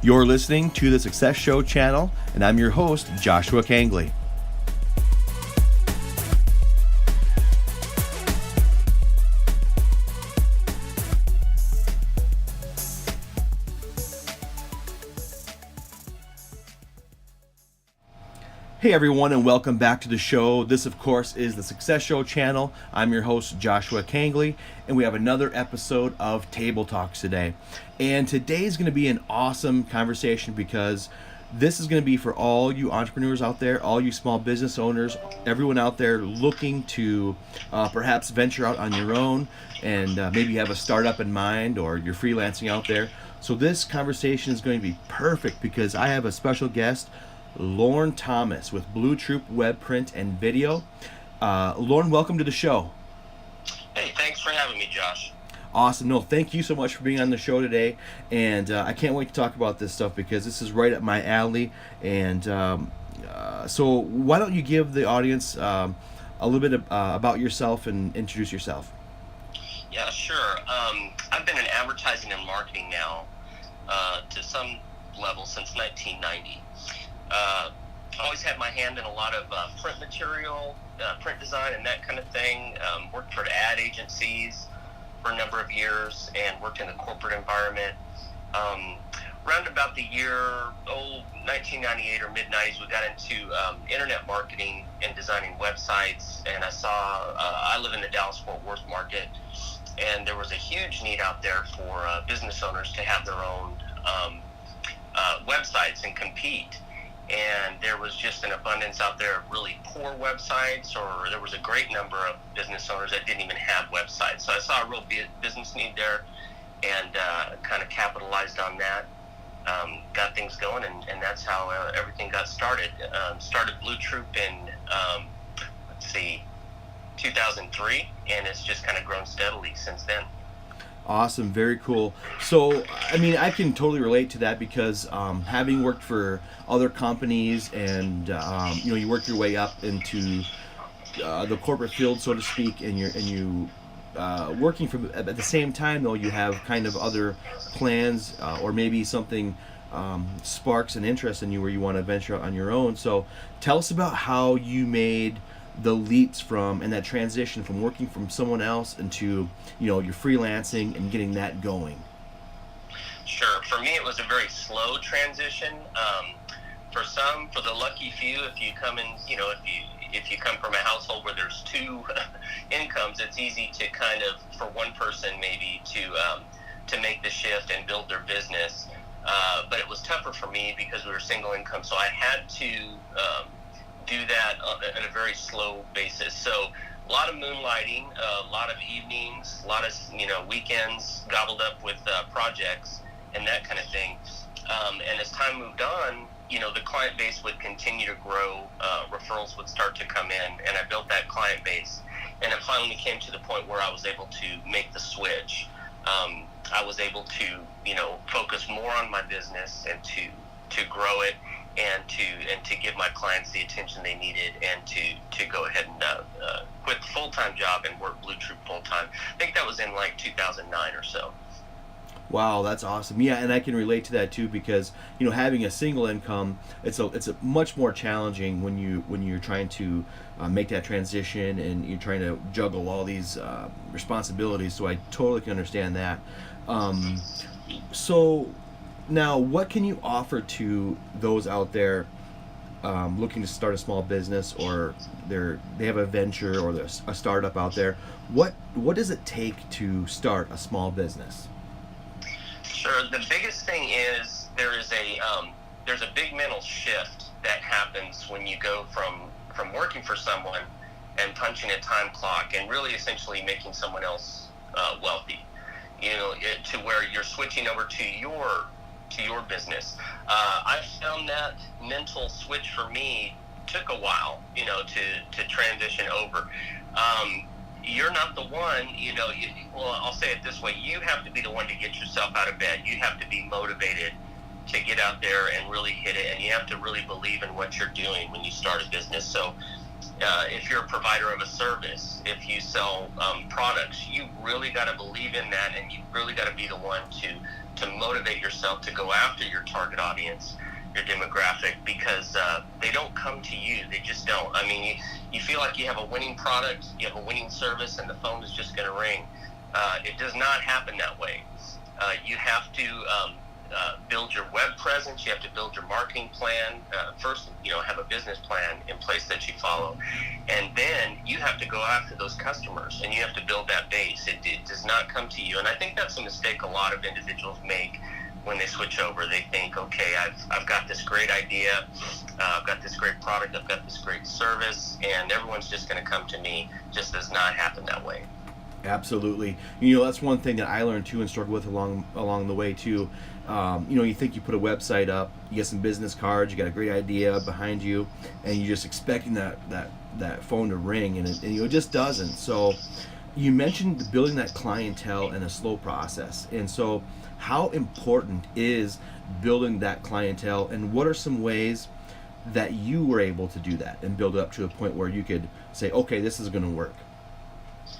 You're listening to the Success Show channel, and I'm your host, Joshua Kangley. Hey everyone, and welcome back to the show. This, of course, is the Success Show channel. I'm your host, Joshua Kangley, and we have another episode of Table Talks today. And today is going to be an awesome conversation because this is going to be for all you entrepreneurs out there, all you small business owners, everyone out there looking to perhaps venture out on your own, and maybe you have a startup in mind or you're freelancing out there. So this conversation is going to be perfect because I have a special guest, Lorne Thomas with Blue Troop Web Print and Video. Lorne, welcome to the show. Hey, thanks for having me, Josh. Awesome. No, thank you so much for being on the show today. And I can't wait to talk about this stuff because this is right up my alley. And so why don't you give the audience a little bit about yourself and introduce yourself? Yeah, sure. I've been in advertising and marketing now to some level since 1990. Always had my hand in a lot of print material, print design, and that kind of thing. Worked for ad agencies for a number of years and worked in the corporate environment. Around about the year 1998 or mid-90s, we got into internet marketing and designing websites. And I live in the Dallas-Fort Worth market, and there was a huge need out there for business owners to have their own websites and compete. And there was just an abundance out there of really poor websites, or there was a great number of business owners that didn't even have websites. So I saw a real business need there and kind of capitalized on that, got things going, and that's how everything got started. Started Blue Troop in, 2003, and it's just kind of grown steadily since then. Awesome, very cool. So, I mean, I can totally relate to that because having worked for other companies and you work your way up into the corporate field, so to speak, and you working from at the same time though you have kind of other plans or maybe something sparks an interest in you where you want to venture out on your own. So, tell us about how you made the leaps from and that transition from working from someone else into your freelancing and getting that going. Sure. For me, it was a very slow transition. For the lucky few, if you come in, if you come from a household where there's two incomes, it's easy to kind of, for one person maybe, to make the shift and build their business. But it was tougher for me because we were single income, so I had to do that at a very slow basis. So a lot of moonlighting, a lot of evenings, a lot of weekends gobbled up with projects and that kind of thing. And as time moved on, the client base would continue to grow, referrals would start to come in, and I built that client base. And it finally came to the point where I was able to make the switch. I was able to, focus more on my business and to grow it, and to give my clients the attention they needed, and to go ahead and quit the full-time job and work Blue Troop full-time. I think that was in like 2009 or so. Wow, that's awesome. Yeah, and I can relate to that too because having a single income, it's a much more challenging when you're trying to make that transition and you're trying to juggle all these responsibilities. So I totally can understand that. So now, what can you offer to those out there looking to start a small business, or they have a venture or there's a startup out there? What does it take to start a small business? Sure. The biggest thing is there's a big mental shift that happens when you go from working for someone and punching a time clock and really essentially making someone else wealthy. To where you're switching over to your business. I found that mental switch for me took a while, to transition over. You're not the one, I'll say it this way, you have to be the one to get yourself out of bed. You have to be motivated to get out there and really hit it, and you have to really believe in what you're doing when you start a business. So if you're a provider of a service, if you sell products, you really got to believe in that, and you really got to be the one to motivate yourself to go after your target audience, your demographic, because they don't come to you. They just don't. I mean, you feel like you have a winning product, you have a winning service, and the phone is just going to ring. It does not happen that way. You have to build your web presence. You have to build your marketing plan. First, have a business plan in place that you follow. And then you have to go after those customers, and you have to build that base. It does not come to you. And I think that's a mistake a lot of individuals make when they switch over. They think, okay, I've got this great idea, I've got this great product, I've got this great service, and everyone's just going to come to me. Just does not happen that way. Absolutely. That's one thing that I learned too and struggled with along the way too. You think you put a website up, you get some business cards, you got a great idea behind you, and you're just expecting that phone to ring, and it just doesn't. So you mentioned building that clientele in a slow process, and so how important is building that clientele, and what are some ways that you were able to do that and build it up to a point where you could say, okay, this is going to work?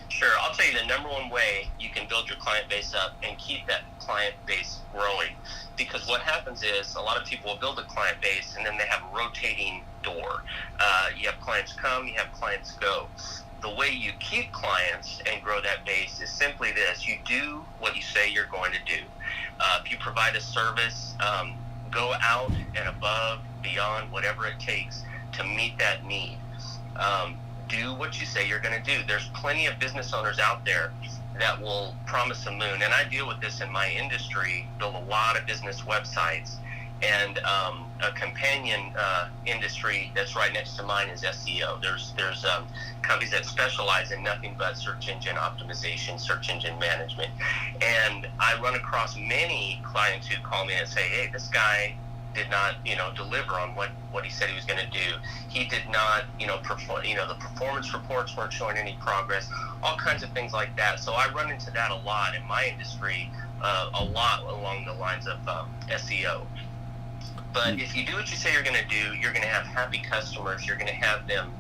Sure. I'll tell you the number one way you can build your client base up and keep that client base growing. Because what happens is a lot of people will build a client base and then they have a rotating door. You have clients come, you have clients go. The way you keep clients and grow that base is simply this. You do what you say you're going to do. If you provide a service, go out and above, beyond, whatever it takes to meet that need. Do what you say you're going to do. There's plenty of business owners out there that will promise a moon, and I deal with this in my industry, build a lot of business websites, and a companion industry that's right next to mine is SEO. There's companies that specialize in nothing but search engine optimization, search engine management, and I run across many clients who call me and say, hey, this guy did not, deliver on what he said he was going to do. He did not, perform. The performance reports weren't showing any progress. All kinds of things like that. So I run into that a lot in my industry, a lot along the lines of SEO. But if you do what you say you're going to do, you're going to have happy customers. You're going to have them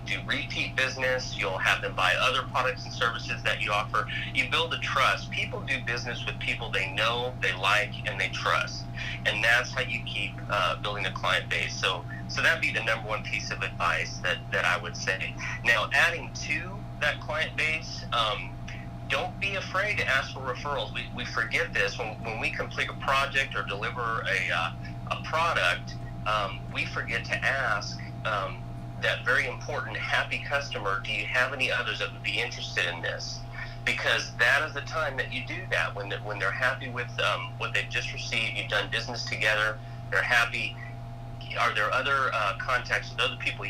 do repeat business. You'll have them buy other products and services that you offer. You build a trust. People do business with people they know, they like, and they trust. And that's how you keep building a client base. So that'd be the number one piece of advice that I would say. Now, adding to that client base, don't be afraid to ask for referrals. We forget this. When we complete a project or deliver a product, we forget to ask that very important happy customer, do you have any others that would be interested in this? Because that is the time that you do that, when they're happy with what they've just received, you've done business together, they're happy. Are there other contacts with other people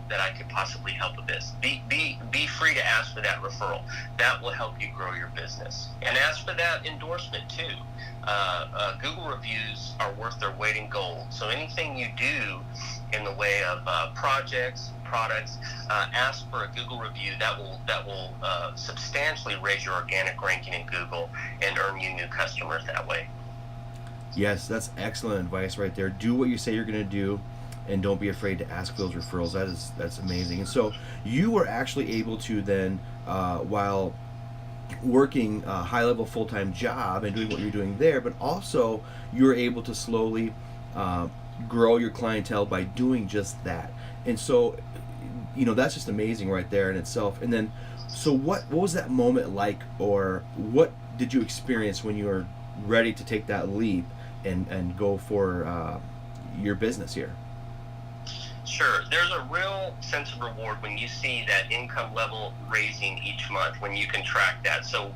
that I could possibly help with this? Be free to ask for that referral. That will help you grow your business. And ask for that endorsement too. Google reviews are worth their weight in gold. So anything you do in the way of projects, products, ask for a Google review. That will substantially raise your organic ranking in Google and earn you new customers that way. Yes, that's excellent advice right there. Do what you say you're going to do, and don't be afraid to ask for those referrals. That's amazing. And so you were actually able to then, while working a high-level full-time job and doing what you're doing there, but also you were able to slowly grow your clientele by doing just that. And so, that's just amazing right there in itself. And then, so what was that moment like, or what did you experience when you were ready to take that leap and go for your business here? Sure. There's a real sense of reward when you see that income level raising each month, when you can track that. So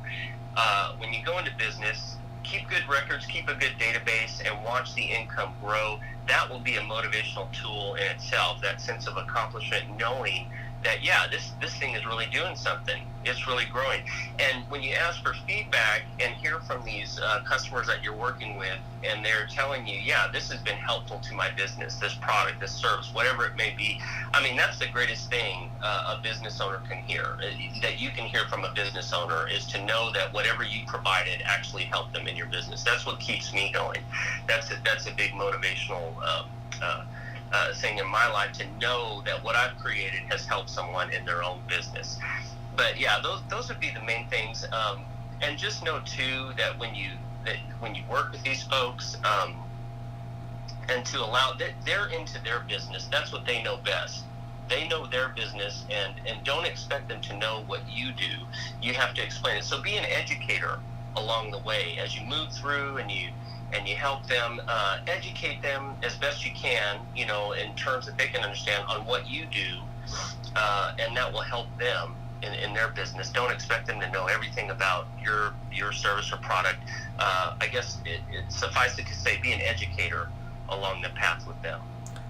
when you go into business, keep good records, keep a good database, and watch the income grow. That will be a motivational tool in itself, that sense of accomplishment, knowing that, yeah, this thing is really doing something. It's really growing. And when you ask for feedback and hear from these customers that you're working with, and they're telling you, yeah, this has been helpful to my business, this product, this service, whatever it may be. I mean, that's the greatest thing a business owner can hear, that you can hear from a business owner, is to know that whatever you provided actually helped them in your business. That's what keeps me going. That's a big motivational thing in my life, to know that what I've created has helped someone in their own business. But yeah, those would be the main things. And just know too that when you that when you work with these folks, and to allow that they're into their business. That's what they know best. They know their business, and don't expect them to know what you do. You have to explain it. So be an educator along the way as you move through, and you help them, educate them as best you can, in terms that they can understand on what you do, and that will help them in their business. Don't expect them to know everything about your service or product. I guess it suffices to say, be an educator along the path with them.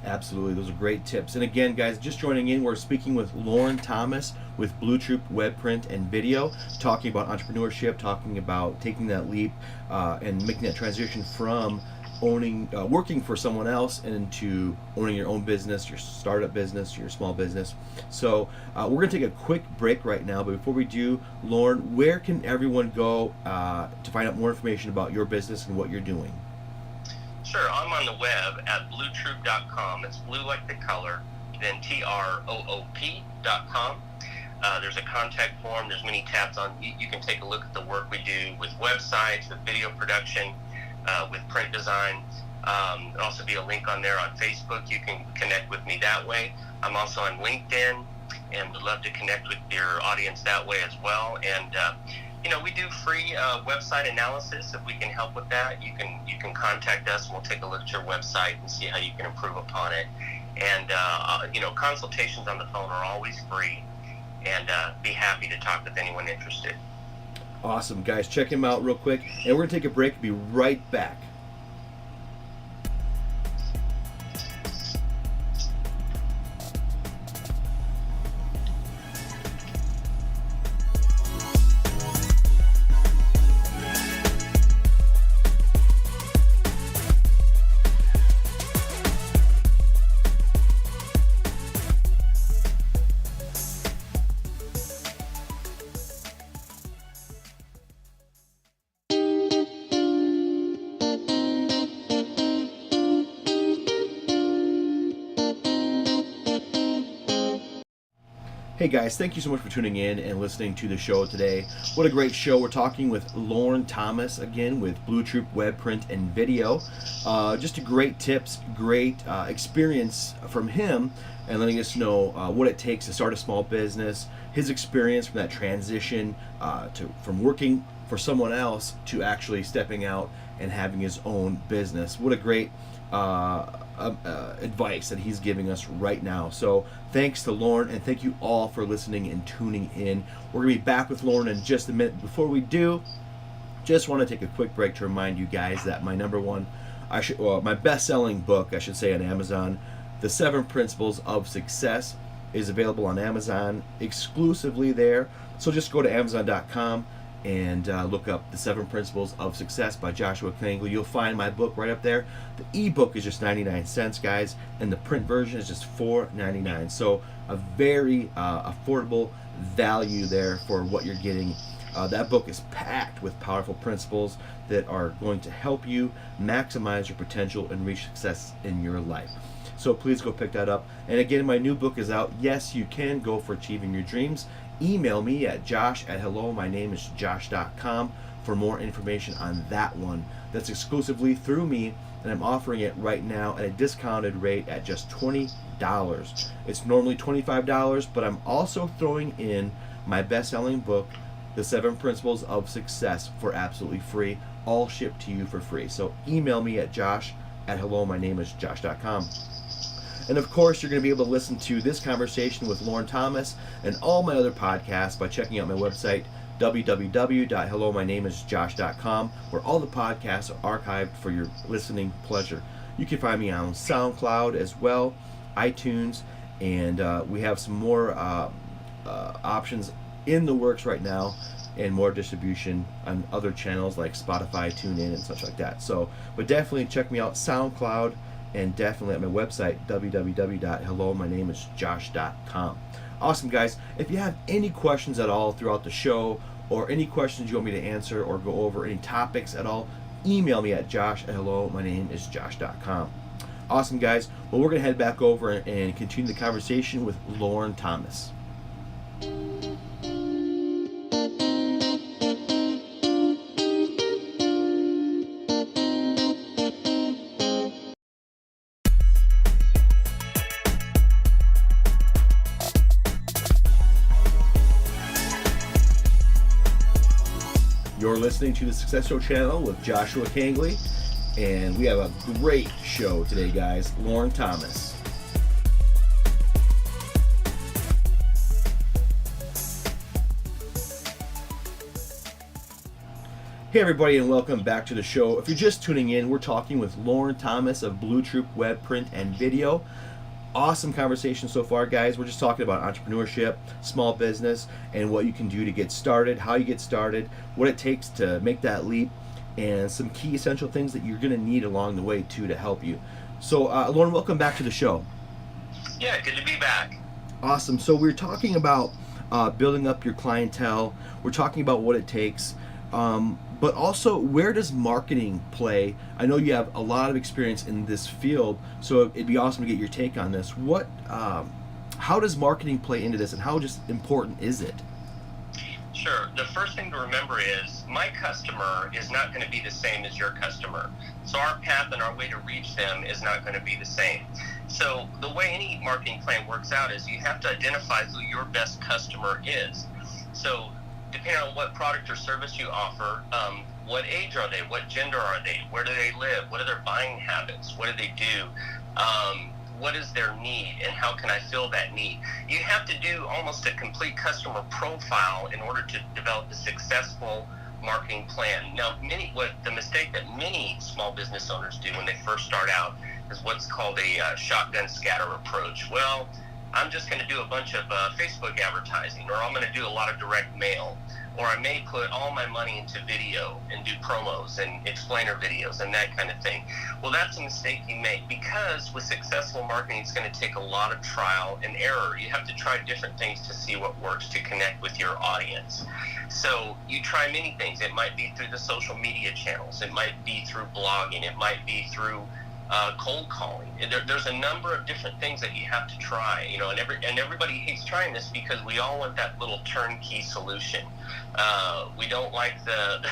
Absolutely, those are great tips. And again, guys, just joining in, we're speaking with Lorne Thomas with Blue Troop Web Print and Video, talking about entrepreneurship, talking about taking that leap and making that transition from working for someone else and into owning your own business, your startup business, your small business. So we're going to take a quick break right now, but before we do, Lorne, where can everyone go to find out more information about your business and what you're doing? Sure, I'm on the web at bluetroop.com. It's blue like the color, then TROOP.com. There's a contact form. There's many tabs on. You can take a look at the work we do with websites, with video production, with print design. There'll also be a link on there on Facebook. You can connect with me that way. I'm also on LinkedIn, and would love to connect with your audience that way as well. And we do free website analysis. If we can help with that, you can contact us, and we'll take a look at your website and see how you can improve upon it. And consultations on the phone are always free, and be happy to talk with anyone interested. Awesome, guys. Check him out real quick, and we're going to take a break. Be right back. Hey guys, thank you so much for tuning in and listening to the show today. What a great show. We're talking with Lorne Thomas again with Blue Troop Web Print and Video. Just great tips, great experience from him, and letting us know what it takes to start a small business, his experience from that transition from working for someone else to actually stepping out and having his own business. What a great advice that he's giving us right now. So thanks to Lorne, and thank you all for listening and tuning in. We're going to be back with Lorne in just a minute. Before we do, just want to take a quick break to remind you guys that my my best-selling book, I should say, on Amazon, The 7 Principles of Success, is available on Amazon exclusively there. So just go to Amazon.com and look up The 7 Principles of Success by Joshua Kangley. You'll find my book right up there. The ebook is just 99 cents, guys, and the print version is just $4.99. So a very affordable value there for what you're getting. That book is packed with powerful principles that are going to help you maximize your potential and reach success in your life. So please go pick that up. And again, my new book is out. Yes, you can go for achieving your dreams. Email me at josh@hellomynameisjosh.com for more information on that one. That's exclusively through me, and I'm offering it right now at a discounted rate at just $20. It's normally $25, but I'm also throwing in my best-selling book, The 7 Principles of Success, for absolutely free, all shipped to you for free. So email me at josh@hellomynameisjosh.com. And of course, you're going to be able to listen to this conversation with Lorne Thomas and all my other podcasts by checking out my website, www.hellomynameisjosh.com, where all the podcasts are archived for your listening pleasure. You can find me on SoundCloud as well, iTunes, and we have some more options in the works right now, and more distribution on other channels like Spotify, TuneIn, and such like that. So, but definitely check me out, SoundCloud, and definitely at my website, www.hellomynameisjosh.com. Awesome, guys. If you have any questions at all throughout the show, or any questions you want me to answer or go over any topics at all, email me at josh@hellomynameisjosh.com. Awesome, guys. Well, we're going to head back over and continue the conversation with Lorne Thomas. You're listening to the Success Show channel with Joshua Kangley, and we have a great show today, guys. Lorne Thomas. Hey everybody, and welcome back to the show. If you're just tuning in, we're talking with Lorne Thomas of Blue Troop Web, Print, and Video. Awesome conversation so far, guys. We're just talking about entrepreneurship, small business, and what you can do to get started, how you get started, what it takes to make that leap, and some key essential things that you're going to need along the way too to help you. So, Lorne, welcome back to the show. Yeah, good to be back. Awesome. So we're talking about building up your clientele. We're talking about what it takes. But also, where does marketing play? I know you have a lot of experience in this field, so it'd be awesome to get your take on this. How does marketing play into this, and how just important is it? Sure. The first thing to remember is my customer is not going to be the same as your customer. So our path and our way to reach them is not going to be the same. So the way any marketing plan works out is you have to identify who your best customer is. So depending on what product or service you offer, what age are they? What gender are they? Where do they live? What are their buying habits? What do they do? What is their need, and how can I fill that need? You have to do almost a complete customer profile in order to develop a successful marketing plan. Now, the mistake that many small business owners do when they first start out is what's called a shotgun scatter approach. Well, I'm just going to do a bunch of Facebook advertising, or I'm going to do a lot of direct mail, or I may put all my money into video and do promos and explainer videos and that kind of thing. Well, that's a mistake you make, because with successful marketing, it's going to take a lot of trial and error. You have to try different things to see what works to connect with your audience. So you try many things. It might be through the social media channels. It might be through blogging. It might be through cold calling. There's a number of different things that you have to try, and everybody hates trying this because we all want that little turnkey solution. We don't like the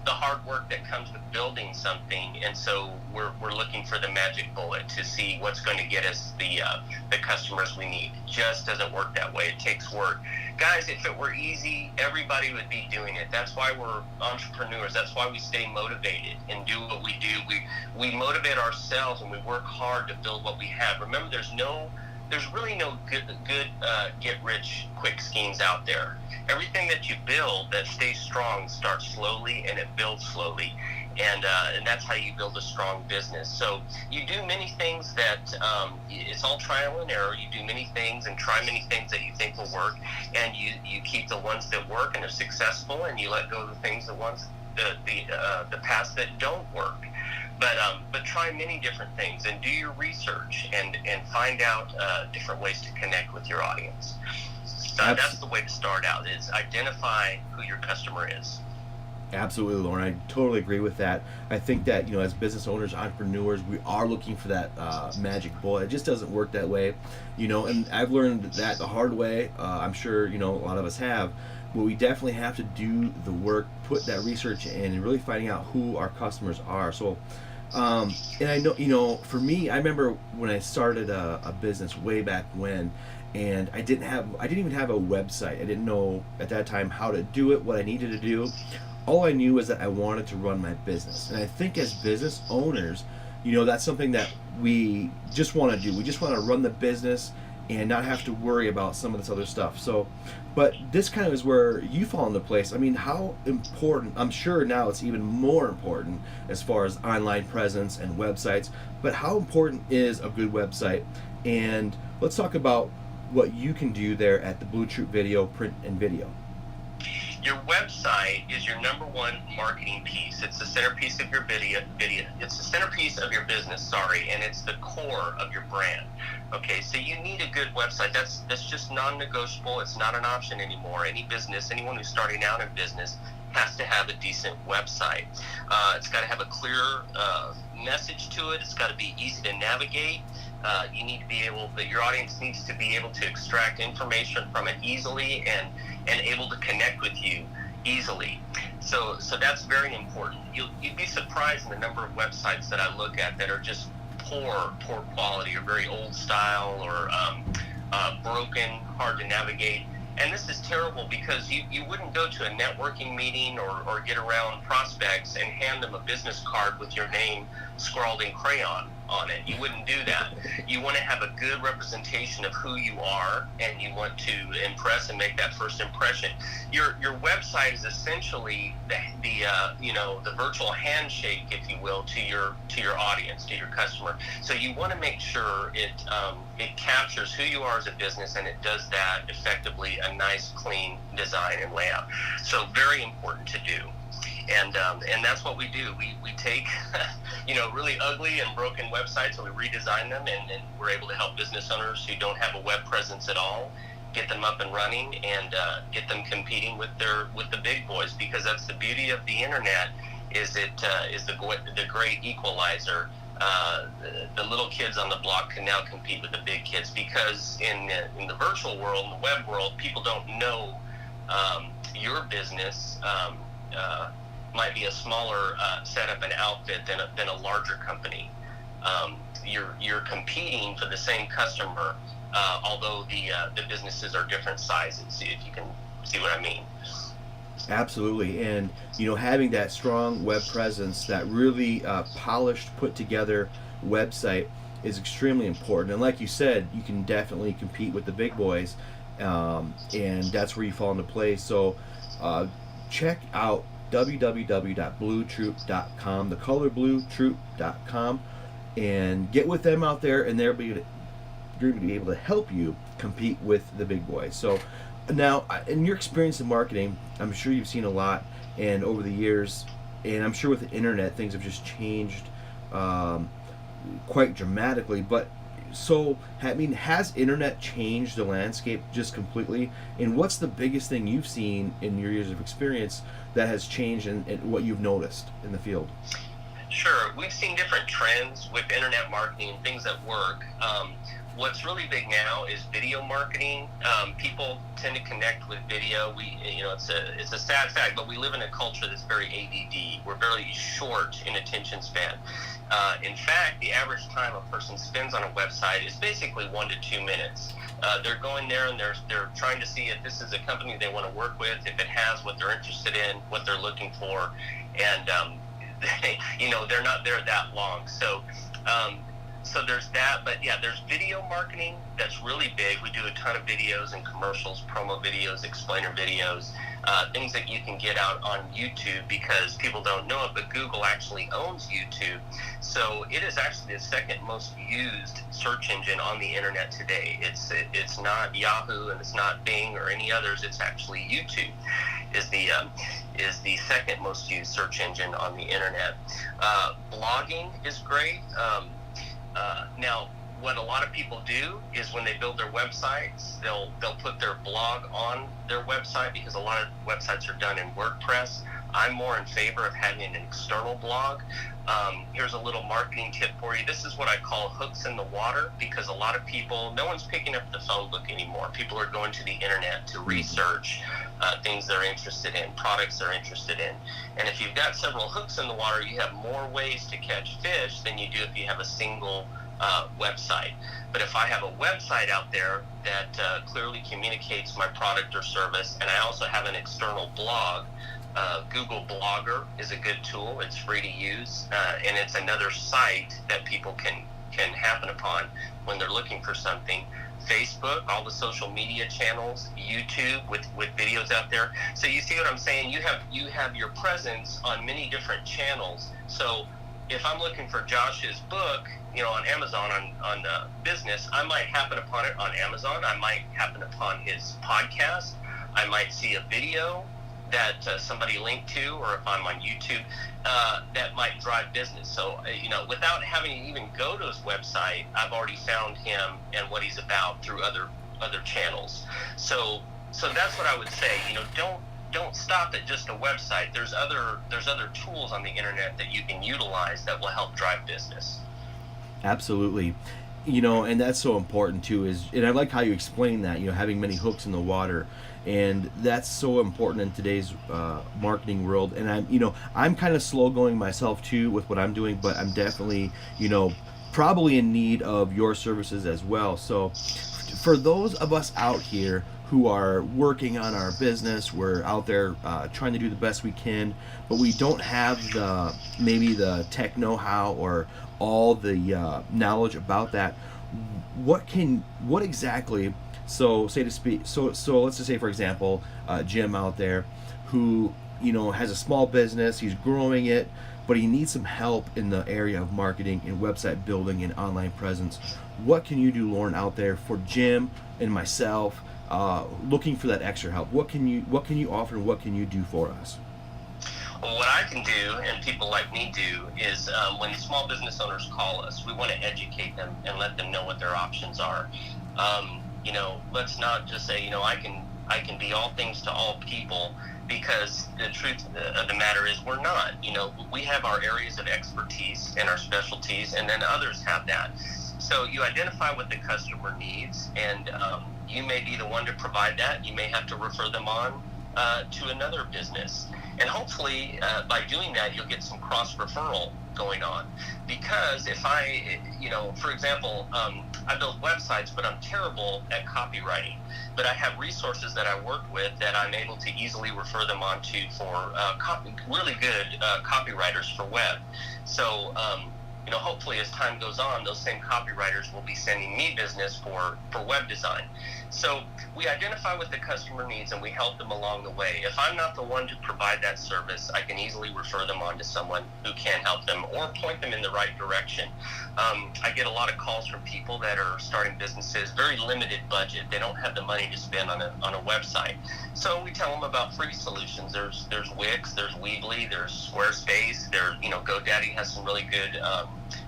the hard work that comes with building something, and so we're looking for the magic bullet to see what's going to get us the customers we need. It just doesn't work that way. It takes work. Guys, if it were easy, everybody would be doing it. That's why we're entrepreneurs. That's why we stay motivated and do what we do. We motivate ourselves, and we work hard to build what we have. Remember, there's really no good get rich quick schemes out there. Everything that you build that stays strong starts slowly, and it builds slowly. And that's how you build a strong business. So you do many things that it's all trial and error. You do many things and try many things that you think will work, and you keep the ones that work and are successful, and you let go of the things, the past that don't work. But try many different things and do your research and find out different ways to connect with your audience. That's the way to start out, is identify who your customer is. Absolutely, Lorne. I totally agree with that. I think that, as business owners, entrepreneurs, we are looking for that magic bullet. It just doesn't work that way, and I've learned that the hard way. I'm sure, a lot of us have. But we definitely have to do the work, put that research in, and really finding out who our customers are. So, and I know, for me, I remember when I started a business way back when, and I didn't even have a website. I didn't know at that time how to do it, what I needed to do. All I knew was that I wanted to run my business. And I think as business owners, that's something that we just want to do. We just want to run the business and not have to worry about some of this other stuff. So, but this kind of is where you fall into place. I mean, how important, I'm sure now it's even more important as far as online presence and websites, but how important is a good website? And let's talk about what you can do there at the Blue Troop Video, Print, and Video. Your website is your number one marketing piece. It's the centerpiece of your video. It's the centerpiece of your business, and it's the core of your brand. Okay, so you need a good website. That's just non-negotiable. It's not an option anymore. Anyone who's starting out in business has to have a decent website. It's got to have a clear message to it. It's got to be easy to navigate. You need to be your audience needs to be able to extract information from it easily and able to connect with you easily. So that's very important. You'd be surprised in the number of websites that I look at that are just poor quality, or very old style, or broken, hard to navigate. And this is terrible because you wouldn't go to a networking meeting or get around prospects and hand them a business card with your name scrawled in crayon on it. You wouldn't do that. You want to have a good representation of who you are, and you want to impress and make that first impression. Your website is essentially the virtual handshake, if you will, to your audience, to your customer. So you want to make sure it captures who you are as a business, and it does that effectively, a nice, clean design and layout. So very important to do. And that's what we do. We take, really ugly and broken websites, and we redesign them, and we're able to help business owners who don't have a web presence at all get them up and running and get them competing with the big boys, because that's the beauty of the internet. Is the great equalizer. The little kids on the block can now compete with the big kids, because in the virtual world, in the web world, people don't know your business. Might be a smaller setup and outfit than a larger company. You're competing for the same customer, although the businesses are different sizes, if you can see what I mean. Absolutely. And having that strong web presence, that really polished, put together website is extremely important. And like you said, you can definitely compete with the big boys, and that's where you fall into place. So check out www.bluetroop.com, thecolor-blue-troop.com, and get with them out there, and they're going to be able to help you compete with the big boys. So now, in your experience in marketing, I'm sure you've seen a lot, and over the years, and I'm sure with the internet, things have just changed quite dramatically. But so, has internet changed the landscape just completely? And what's the biggest thing you've seen in your years of experience that has changed, and what you've noticed in the field? Sure. We've seen different trends with internet marketing and things that work. What's really big now is video marketing. People tend to connect with video. It's a sad fact, but we live in a culture that's very ADD. We're very short in attention span. In fact, the average time a person spends on a website is basically 1 to 2 minutes. They're going there and they're trying to see if this is a company they want to work with, if it has what they're interested in, what they're looking for, and they're not there that long. So there's that, but yeah, there's video marketing that's really big. We do a ton of videos and commercials, promo videos, explainer videos, things that you can get out on YouTube, because people don't know it, but Google actually owns YouTube. So it is actually the second most used search engine on the internet today. It's not Yahoo, and it's not Bing or any others. It's actually YouTube is the second most used search engine on the internet. Blogging is great. Now, what a lot of people do is when they build their websites, they'll put their blog on their website, because a lot of websites are done in WordPress. I'm more in favor of having an external blog. Here's a little marketing tip for you. This is what I call hooks in the water, because a lot of people, no one's picking up the phone book anymore. People are going to the internet to research things they're interested in, products they're interested in. And if you've got several hooks in the water, you have more ways to catch fish than you do if you have a single website. But if I have a website out there that clearly communicates my product or service, and I also have an external blog, Google Blogger is a good tool. It's free to use, and it's another site that people can happen upon when they're looking for something. Facebook, all the social media channels, YouTube with videos out there. So you see what I'm saying? You have your presence on many different channels. So if I'm looking for Josh's book, on Amazon on business, I might happen upon it on Amazon. I might happen upon his podcast. I might see a video that somebody linked to, or if I'm on YouTube, that might drive business. So, without having to even go to his website, I've already found him and what he's about through other channels. So that's what I would say. Don't stop at just a website. There's other tools on the internet that you can utilize that will help drive business. Absolutely. And that's so important too, and I like how you explain that, having many hooks in the water, and that's so important in today's marketing world. And I'm kind of slow going myself too with what I'm doing, but I'm definitely, probably in need of your services as well. So for those of us out here who are working on our business. We're out there trying to do the best we can, but we don't have maybe the tech know-how or all the knowledge about that. What exactly? So say to speak. So let's just say, for example, Jim out there, who has a small business. He's growing it, but he needs some help in the area of marketing and website building and online presence. What can you do, Lorne, out there for Jim and myself, looking for that extra help? What can you offer, and what can you do for us? Well, what I can do, and people like me do, is when small business owners call us, we want to educate them and let them know what their options are. Let's not just say, I can be all things to all people, because the truth of the matter is we're not. We have our areas of expertise and our specialties, and then others have that. So you identify what the customer needs, and you may be the one to provide that. You may have to refer them on to another business. And hopefully by doing that, you'll get some cross-referral going on. Because if for example, I build websites, but I'm terrible at copywriting. But I have resources that I work with that I'm able to easily refer them on to for really good copywriters for web. So, hopefully as time goes on, those same copywriters will be sending me business for web design. So we identify what the customer needs, and we help them along the way. If I'm not the one to provide that service, I can easily refer them on to someone who can help them or point them in the right direction. I get a lot of calls from people that are starting businesses, very limited budget. They don't have the money to spend on a website. So we tell them about free solutions. There's Wix, there's Weebly, there's Squarespace. GoDaddy has some really good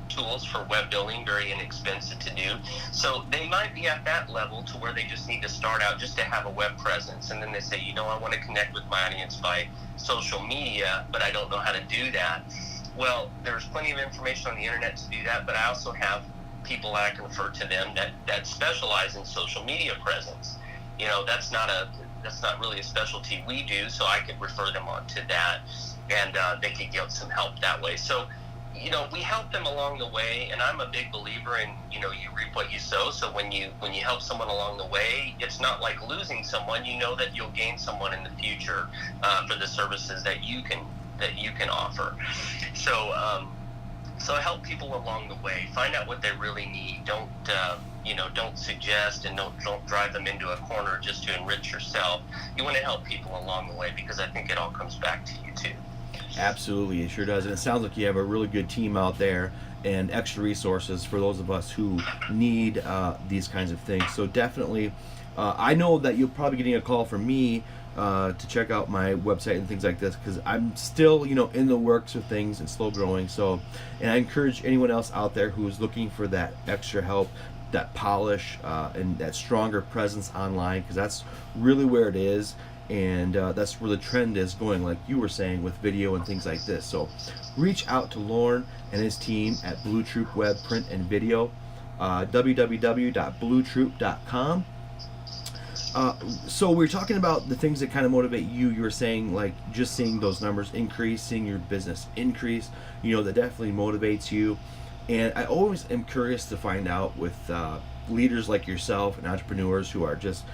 tools for web building, very inexpensive to do. So they might be at that level to where they just need to start out just to have a web presence. And then they say, I want to connect with my audience by social media, but I don't know how to do that. Well, there's plenty of information on the internet to do that, but I also have people that I can refer to them that specialize in social media presence. That's not really a specialty we do, so I could refer them on to that, and they could get some help that way. So we help them along the way, and I'm a big believer in, you reap what you sow. So when you help someone along the way, it's not like losing someone. You know that you'll gain someone in the future for the services that you can offer. So help people along the way. Find out what they really need. Don't suggest, and don't drive them into a corner just to enrich yourself. You want to help people along the way, because I think it all comes back to you too. Absolutely, it sure does. And it sounds like you have a really good team out there and extra resources for those of us who need these kinds of things. So definitely, I know that you're probably getting a call from me to check out my website and things like this, because I'm still, in the works of things and slow growing. So, and I encourage anyone else out there who's looking for that extra help, that polish, and that stronger presence online, because that's really where it is. And that's where the trend is going, like you were saying, with video and things like this. So reach out to Lorne and his team at Blue Troop Web Print and Video, www.bluetroop.com. So we're talking about the things that kind of motivate you. You were saying, like, just seeing those numbers increase, seeing your business increase, that definitely motivates you. And I always am curious to find out with leaders like yourself and entrepreneurs who are just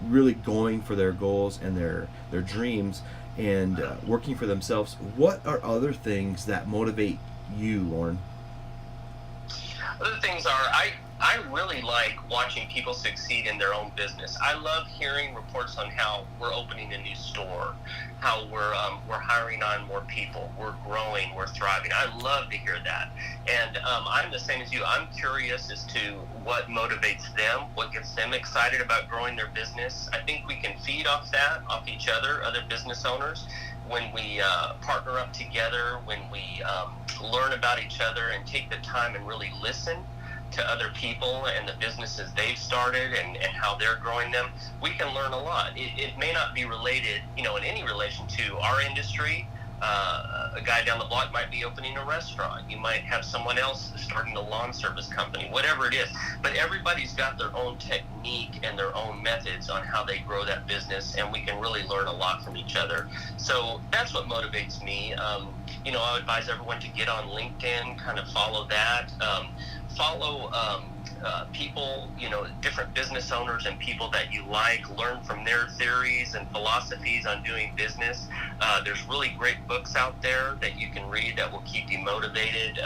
really going for their goals and their dreams and working for themselves. What are other things that motivate you, Lorne? Other things are, I really like watching people succeed in their own business. I love hearing reports on how we're opening a new store, how we're hiring on more people, we're growing, we're thriving. I love to hear that. And I'm the same as you. I'm curious as to what motivates them, what gets them excited about growing their business. I think we can feed off each other, other business owners, when we partner up together, when we learn about each other and take the time and really listen to other people and the businesses they've started and how they're growing them. We can learn a lot. It may not be related, in any relation to our industry. A guy down the block might be opening a restaurant. You might have someone else starting a lawn service company, whatever it is. But everybody's got their own technique and their own methods on how they grow that business, and we can really learn a lot from each other. So that's what motivates me. I advise everyone to get on LinkedIn, kind of follow that. Follow people, different business owners and people that you like, learn from their theories and philosophies on doing business. There's really great books out there that you can read that will keep you motivated.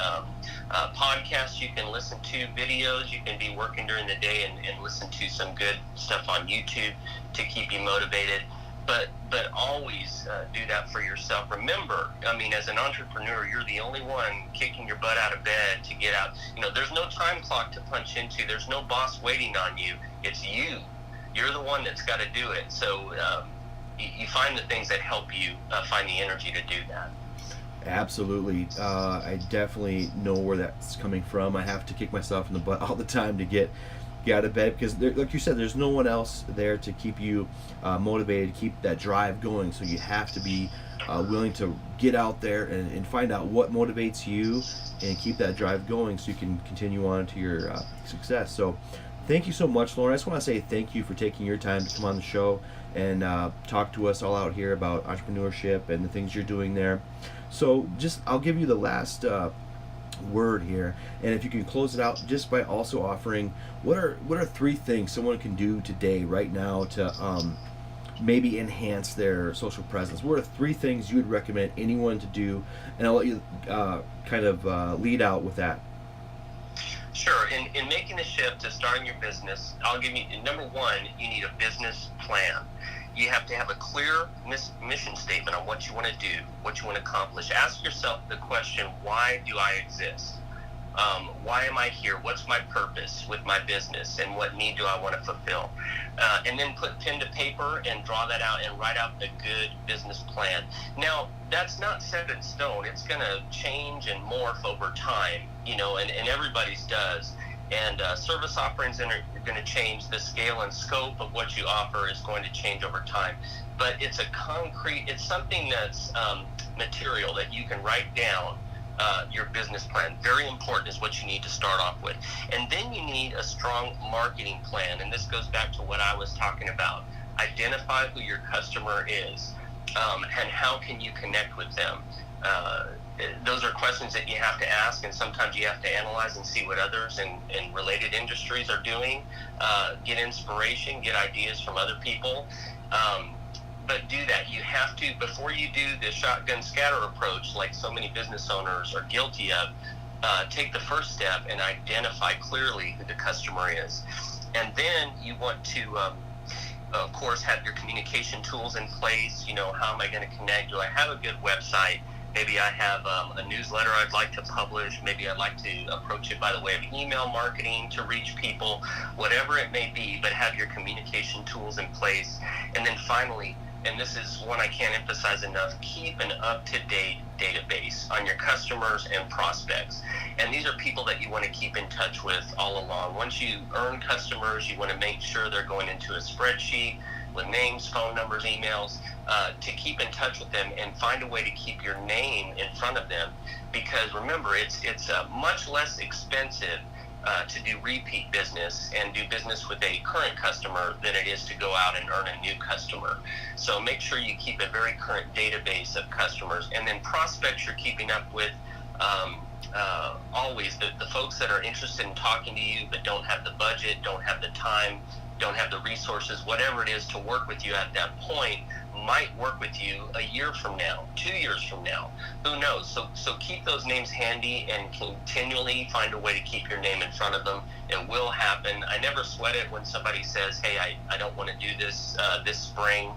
Podcasts you can listen to, videos you can be working during the day and listen to some good stuff on YouTube to keep you motivated. But always do that for yourself. Remember, as an entrepreneur, you're the only one kicking your butt out of bed to get out. There's no time clock to punch into. There's no boss waiting on you. It's you. You're the one that's got to do it. So you find the things that help you find the energy to do that. Absolutely. I definitely know where that's coming from. I have to kick myself in the butt all the time to get out of bed because, like you said, there's no one else there to keep you motivated, keep that drive going. So you have to be willing to get out there and find out what motivates you and keep that drive going so you can continue on to your success. So thank you so much, Lorne. I just want to say thank you for taking your time to come on the show and talk to us all out here about entrepreneurship and the things you're doing there. So I'll give you the last word here, and if you can close it out just by also offering what are 3 things someone can do today right now to maybe enhance their social presence. What are 3 things you would recommend anyone to do? And I'll let you lead out with that. Sure. In making the shift to starting your business, I'll give you number 1. You need a business plan. You have to have a clear mission statement on what you want to do, what you want to accomplish. Ask yourself the question, why do I exist? Why am I here? What's my purpose with my business, and what need do I want to fulfill? And then put pen to paper and draw that out and write out a good business plan. Now, that's not set in stone. It's going to change and morph over time, and everybody's does. And service offerings are going to change. The scale and scope of what you offer is going to change over time. But it's something that's material that you can write down your business plan. Very important is what you need to start off with. And then you need a strong marketing plan. And this goes back to what I was talking about. Identify who your customer is and how can you connect with them. Those are questions that you have to ask, and sometimes you have to analyze and see what others in related industries are doing, get inspiration, get ideas from other people. But do that. You have to, before you do the shotgun scatter approach, like so many business owners are guilty of, take the first step and identify clearly who the customer is. And then you want to, of course, have your communication tools in place. How am I going to connect? Do I have a good website? Maybe I have a newsletter I'd like to publish. Maybe I'd like to approach it by the way of email marketing to reach people, whatever it may be, but have your communication tools in place. And then finally, and this is one I can't emphasize enough, keep an up-to-date database on your customers and prospects. And these are people that you want to keep in touch with all along. Once you earn customers, you want to make sure they're going into a spreadsheet with names, phone numbers, emails, to keep in touch with them and find a way to keep your name in front of them. Because remember, it's much less expensive to do repeat business and do business with a current customer than it is to go out and earn a new customer. So make sure you keep a very current database of customers, and then prospects you're keeping up with. Always the folks that are interested in talking to you but don't have the budget, don't have the time, don't have the resources, whatever it is to work with you at that point, might work with you a year from now, 2 years from now. Who knows? So keep those names handy and continually find a way to keep your name in front of them. It will happen. I never sweat it when somebody says, hey, I don't want to do this this spring.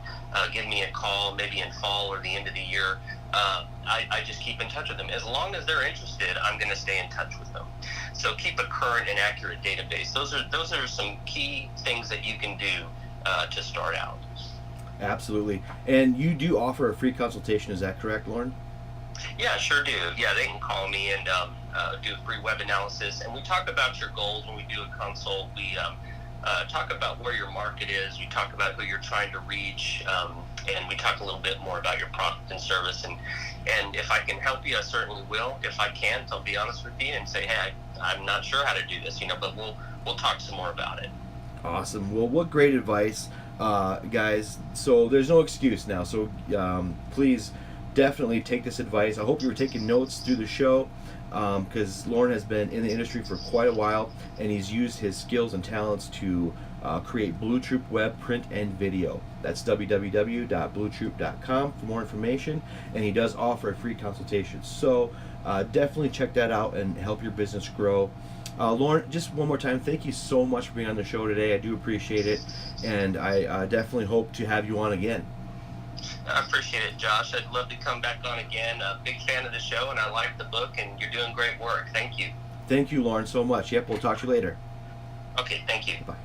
Give me a call maybe in fall or the end of the year. I just keep in touch with them. As long as they're interested, I'm going to stay in touch with them. So keep a current and accurate database. Those are some key things that you can do to start out. Absolutely. And you do offer a free consultation, is that correct, Lorne? Yeah, sure do. Yeah, they can call me and do a free web analysis. And we talk about your goals when we do a consult. We talk about where your market is. We talk about who you're trying to reach. And we talk a little bit more about your product and service. And if I can help you, I certainly will. If I can't, I'll be honest with you and say, hey, I'm not sure how to do this, but we'll talk some more about it. Awesome. Well, what great advice, guys. So there's no excuse now. So please definitely take this advice. I hope you were taking notes through the show, because Lorne has been in the industry for quite a while, and he's used his skills and talents to create Blue Troop web, print, and video. That's www.bluetroop.com for more information, and he does offer a free consultation. So definitely check that out and help your business grow. Lorne, just one more time, thank you so much for being on the show today. I do appreciate it, and I definitely hope to have you on again. I appreciate it, Josh. I'd love to come back on again. A big fan of the show, and I like the book, and you're doing great work. Thank you. Thank you, Lorne, so much. Yep, we'll talk to you later. Okay, thank you. Bye.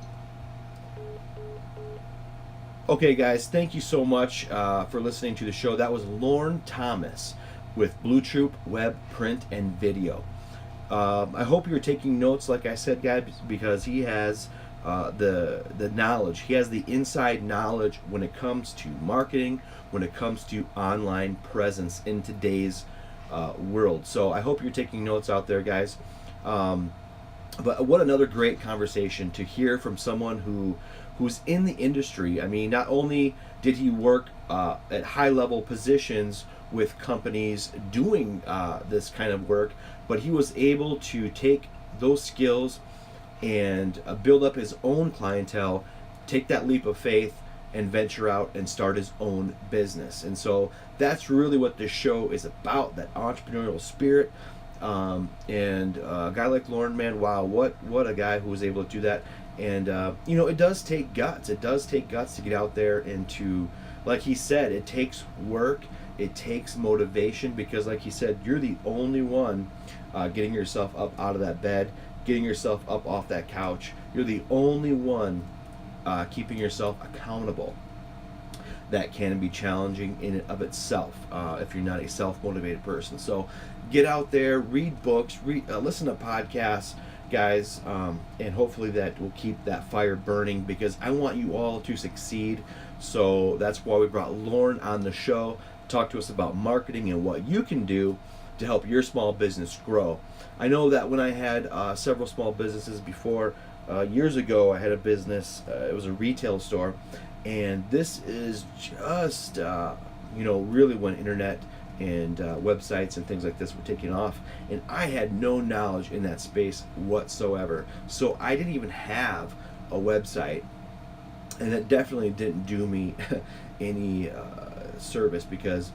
Okay, guys, thank you so much for listening to the show. That was Lorne Thomas with Blue Troop Web, Print, and Video. I hope you're taking notes, like I said, guys, because he has the knowledge. He has the inside knowledge when it comes to marketing, when it comes to online presence in today's world. So I hope you're taking notes out there, guys. But what another great conversation to hear from someone who's in the industry. I mean, not only did he work at high-level positions with companies doing this kind of work, but he was able to take those skills and build up his own clientele, take that leap of faith, and venture out and start his own business. And so that's really what this show is about, that entrepreneurial spirit. And a guy like Lorne, man, wow, what a guy who was able to do that. And it does take guts. It does take guts to get out there and to, like he said, it takes work, it takes motivation, because like he said, you're the only one getting yourself up out of that bed, getting yourself up off that couch. You're the only one keeping yourself accountable. That can be challenging in and of itself if you're not a self-motivated person. So get out there, read books, listen to podcasts, guys, and hopefully that will keep that fire burning, because I want you all to succeed. So that's why we brought Lorne on the show, talk to us about marketing and what you can do to help your small business grow. I know that when I had several small businesses before, years ago I had a business, it was a retail store, and this is just, really when internet and websites and things like this were taking off, and I had no knowledge in that space whatsoever. So I didn't even have a website, and that definitely didn't do me any service, because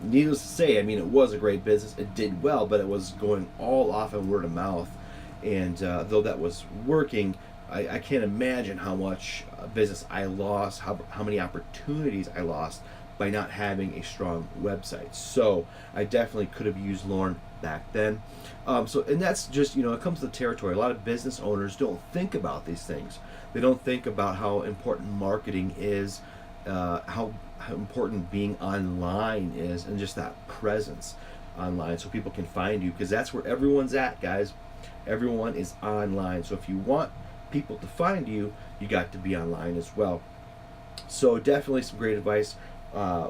needless to say, I mean, it was a great business. It did well, but it was going all off of word of mouth. And though that was working, I can't imagine how much business I lost, how many opportunities I lost by not having a strong website. So I definitely could have used Lorne back then. And that's just, it comes to the territory. A lot of business owners don't think about these things. They don't think about how important marketing is, how important being online is, and just that presence online so people can find you, because that's where everyone's at, guys. Everyone is online. So if you want people to find you, you got to be online as well. So definitely some great advice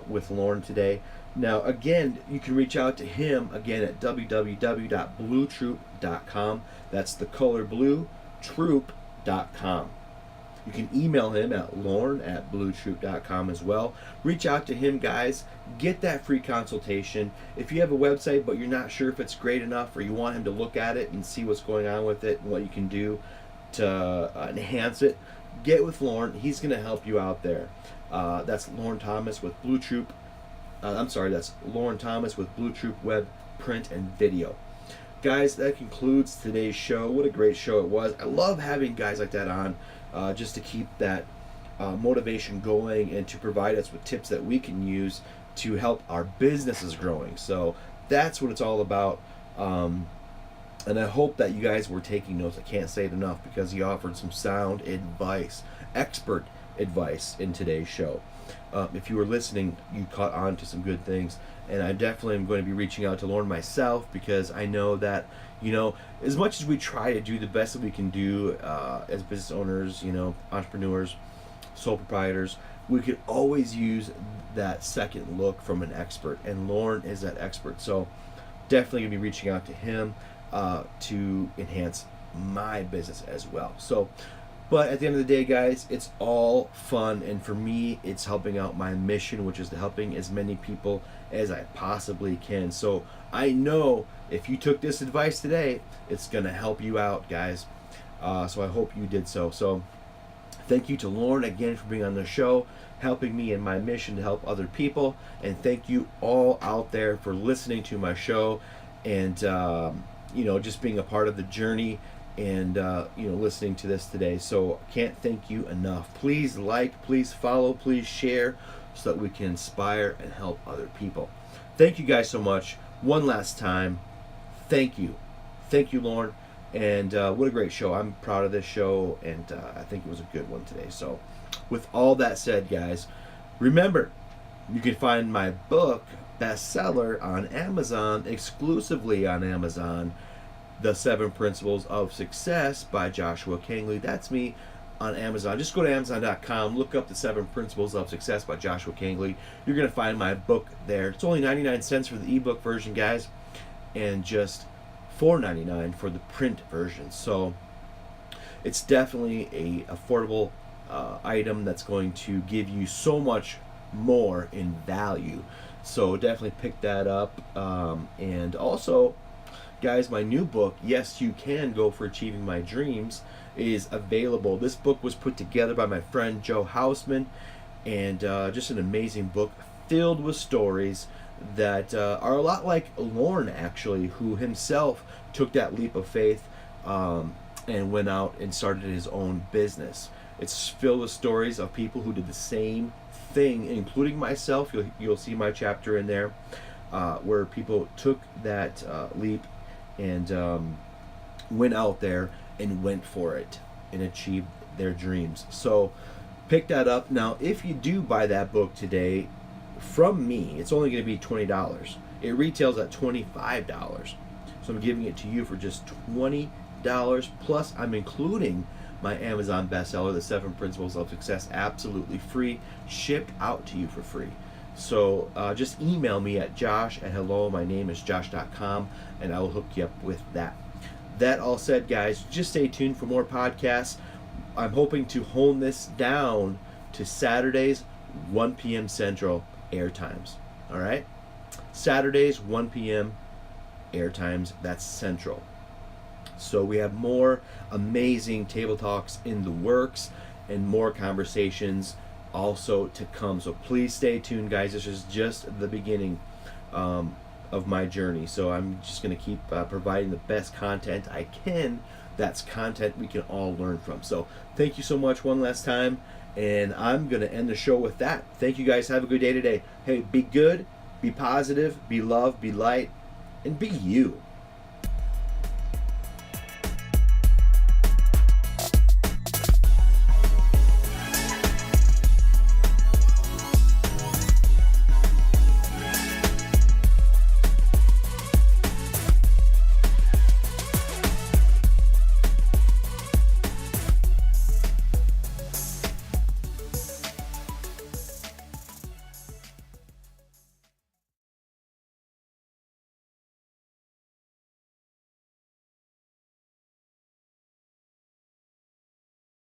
with Lorne today. Now again, you can reach out to him again at www.bluetroop.com. That's the color blue, troop.com. You can email him at lorne@bluetroop.com as well. Reach out to him, guys. Get that free consultation. If you have a website but you're not sure if it's great enough, or you want him to look at it and see what's going on with it and what you can do to enhance it, get with Lorne. He's going to help you out there. That's Lorne Thomas with Blue Troop. That's Lorne Thomas with Blue Troop Web, Print, and Video. Guys, that concludes today's show. What a great show it was. I love having guys like that on, just to keep that motivation going and to provide us with tips that we can use to help our businesses growing. So that's what it's all about. And I hope that you guys were taking notes. I can't say it enough, because he offered some sound advice, expert advice in today's show. If you were listening, you caught on to some good things. And I definitely am going to be reaching out to Lorne myself, because I know that, as much as we try to do the best that we can do as business owners, entrepreneurs, sole proprietors, we could always use that second look from an expert. And Lorne is that expert. So definitely going to be reaching out to him to enhance my business as well. So But at the end of the day, guys, it's all fun, and for me, it's helping out my mission, which is to helping as many people as I possibly can. So I know if you took this advice today, it's gonna help you out, guys. So I hope you did so. So thank you to Lorne again for being on the show, helping me in my mission to help other people, and thank you all out there for listening to my show and just being a part of the journey and listening to this today. So can't thank you enough. Please like, please follow, please share, so that we can inspire and help other people. Thank you guys so much. One last time, thank you, Lorne, and what a great show. I'm proud of this show, and I think it was a good one today. So with all that said, guys, remember, you can find my book, bestseller, on Amazon, exclusively on Amazon, The 7 Principles of Success by Joshua Kangley. That's me on Amazon. Just go to Amazon.com, look up The 7 Principles of Success by Joshua Kangley. You're going to find my book there. It's only 99 cents for the ebook version, guys, and just $4.99 for the print version. So it's definitely a affordable item that's going to give you so much more in value. So definitely pick that up. And also, guys, my new book, Yes You Can Go for Achieving My Dreams, is available. This book was put together by my friend Joe Hausman, and just an amazing book filled with stories that are a lot like Lorne, actually, who himself took that leap of faith and went out and started his own business. It's filled with stories of people who did the same thing, including myself. You'll see my chapter in there where people took that leap and went out there and went for it and achieved their dreams. So pick that up. Now, if you do buy that book today from me, it's only going to be $20. It retails at $25. So I'm giving it to you for just $20. Plus, I'm including my Amazon bestseller, The 7 Principles of Success, absolutely free, shipped out to you for free. So just email me at josh@hello-my-name-is-josh.com, and I will hook you up with that. That all said, guys, just stay tuned for more podcasts. I'm hoping to hone this down to Saturdays, 1 p.m. Central air times. All right? Saturdays, 1 p.m. air times. That's Central. So we have more amazing table talks in the works and more conversations also to come. So please stay tuned, guys. This is just the beginning of my journey. So I'm just going to keep providing the best content I can. That's content we can all learn from. So thank you so much one last time. And I'm going to end the show with that. Thank you, guys. Have a good day today. Hey, be good, be positive, be love, be light, and be you.